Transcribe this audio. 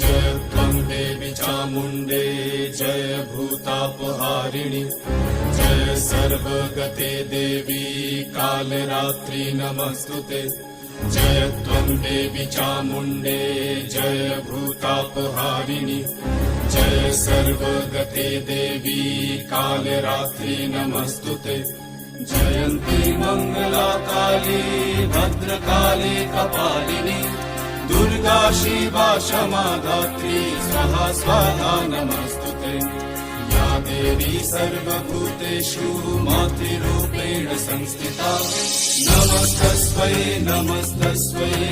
जय त्वं देवी चामुण्डे जय भूतापहारिणि जय सर्वगते देवी कालरात्रि नमस्तुते जय त्वं देवी चामुण्डे जय भूतापहारिणि जय सर्वगते देवी कालरात्रि नमस्तुते जयन्ती मङ्गला काली भद्रकाली कपालिनी दुर्गा शिवा क्षमा धात्री स्वाहा स्वाहा नमस्तुते या देवी सर्वभूतेषु मातृरूपेण संस्थिता नमस्तस्यै नमस्तस्यै